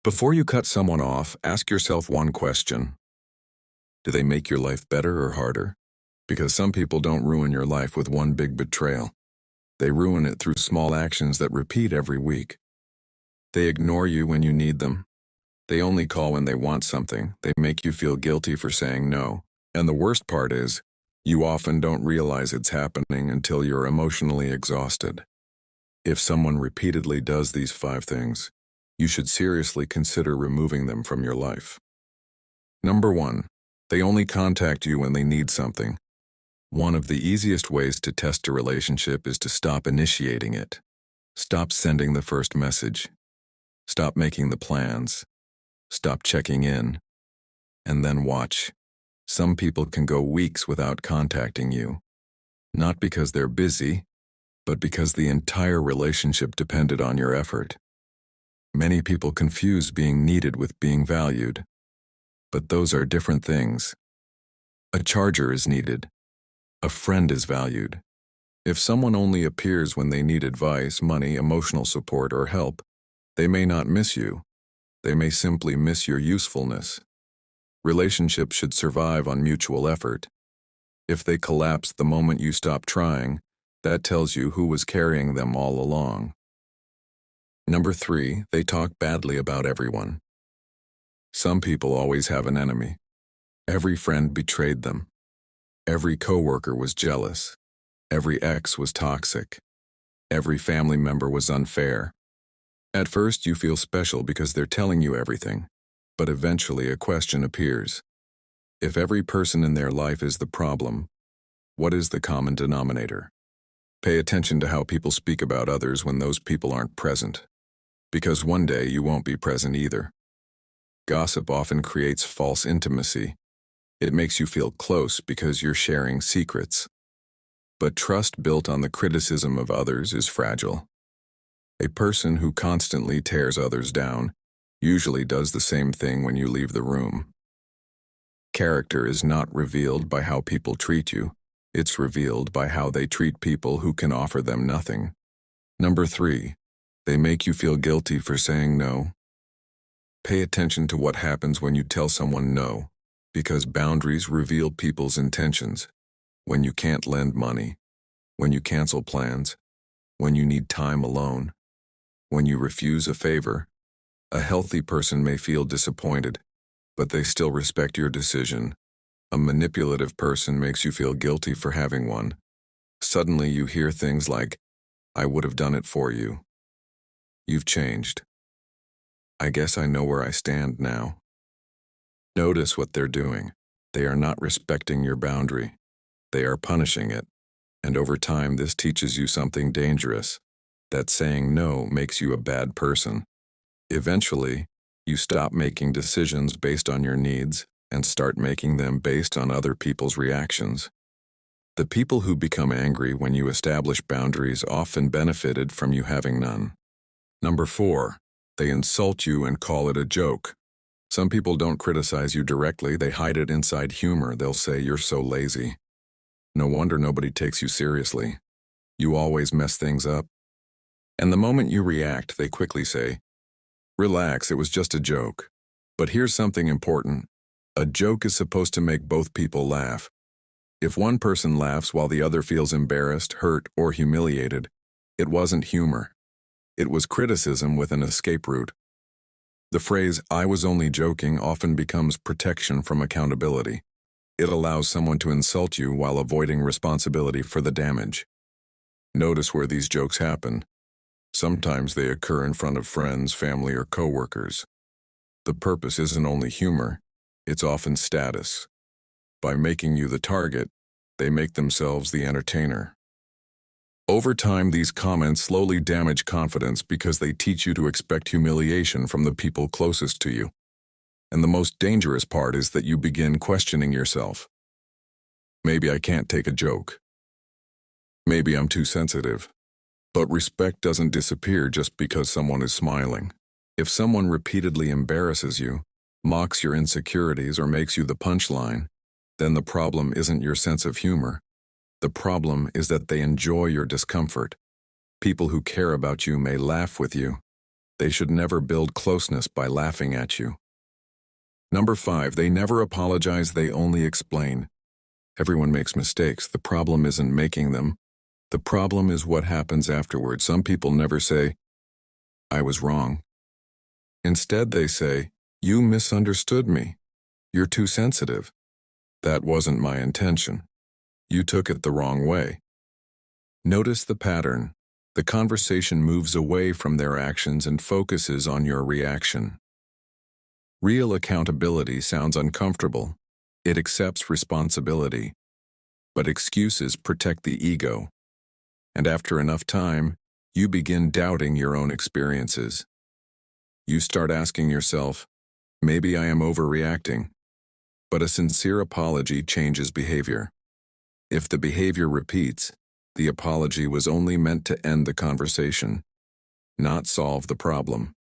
Before you cut someone off, ask yourself one question. Do they make your life better or harder? Because some people don't ruin your life with one big betrayal. They ruin it through small actions that repeat every week. They ignore you when you need them. They only call when they want something. They make you feel guilty for saying no. And the worst part is, you often don't realize it's happening until you're emotionally exhausted. If someone repeatedly does these 5 things, you should seriously consider removing them from your life. Number 1. They only contact you when they need something. One of the easiest ways to test a relationship is to stop initiating it. Stop sending the first message. Stop making the plans. Stop checking in. And then watch. Some people can go weeks without contacting you. Not because they're busy, but because the entire relationship depended on your effort. Many people confuse being needed with being valued. But those are different things. A charger is needed. A friend is valued. If someone only appears when they need advice, money, emotional support, or help, they may not miss you. They may simply miss your usefulness. Relationships should survive on mutual effort. If they collapse the moment you stop trying, that tells you who was carrying them all along. Number 3, they talk badly about everyone. Some people always have an enemy. Every friend betrayed them. Every coworker was jealous. Every ex was toxic. Every family member was unfair. At first you feel special because they're telling you everything, but eventually a question appears. If every person in their life is the problem, what is the common denominator? Pay attention to how people speak about others when those people aren't present, because one day you won't be present either. Gossip often creates false intimacy. It makes you feel close because you're sharing secrets. But trust built on the criticism of others is fragile. A person who constantly tears others down usually does the same thing when you leave the room. Character is not revealed by how people treat you. It's revealed by how they treat people who can offer them nothing. Number 3, they make you feel guilty for saying no. Pay attention to what happens when you tell someone no, because boundaries reveal people's intentions. When you can't lend money, when you cancel plans, when you need time alone, when you refuse a favor, a healthy person may feel disappointed, but they still respect your decision. A manipulative person makes you feel guilty for having one. Suddenly you hear things like, "I would have done it for you. You've changed. I guess I know where I stand now." Notice what they're doing. They are not respecting your boundary. They are punishing it. And over time, this teaches you something dangerous, that saying no makes you a bad person. Eventually, you stop making decisions based on your needs and start making them based on other people's reactions. The people who become angry when you establish boundaries often benefited from you having none. Number 4, they insult you and call it a joke. Some people don't criticize you directly, they hide it inside humor. They'll say, "You're so lazy. No wonder nobody takes you seriously. You always mess things up." And the moment you react, they quickly say, "Relax, it was just a joke." But here's something important. A joke is supposed to make both people laugh. If one person laughs while the other feels embarrassed, hurt, or humiliated, it wasn't humor. It was criticism with an escape route. The phrase, "I was only joking," often becomes protection from accountability. It allows someone to insult you while avoiding responsibility for the damage. Notice where these jokes happen. Sometimes they occur in front of friends, family, or coworkers. The purpose isn't only humor, it's often status. By making you the target, they make themselves the entertainer. Over time, these comments slowly damage confidence because they teach you to expect humiliation from the people closest to you. And the most dangerous part is that you begin questioning yourself. Maybe I can't take a joke. Maybe I'm too sensitive. But respect doesn't disappear just because someone is smiling. If someone repeatedly embarrasses you, mocks your insecurities, or makes you the punchline, then the problem isn't your sense of humor. The problem is that they enjoy your discomfort. People who care about you may laugh with you, They should never build closeness by laughing at you. Number 5, they never apologize, they only explain. Everyone makes mistakes. The problem isn't making them. The problem is what happens afterward. Some people never say, "I was wrong." Instead, they say, "You misunderstood me. You're too sensitive. That wasn't my intention. You took it the wrong way." Notice the pattern. The conversation moves away from their actions and focuses on your reaction. Real accountability sounds uncomfortable. It accepts responsibility. But excuses protect the ego. And after enough time, you begin doubting your own experiences. You start asking yourself, maybe I am overreacting. But a sincere apology changes behavior. If the behavior repeats, the apology was only meant to end the conversation, not solve the problem.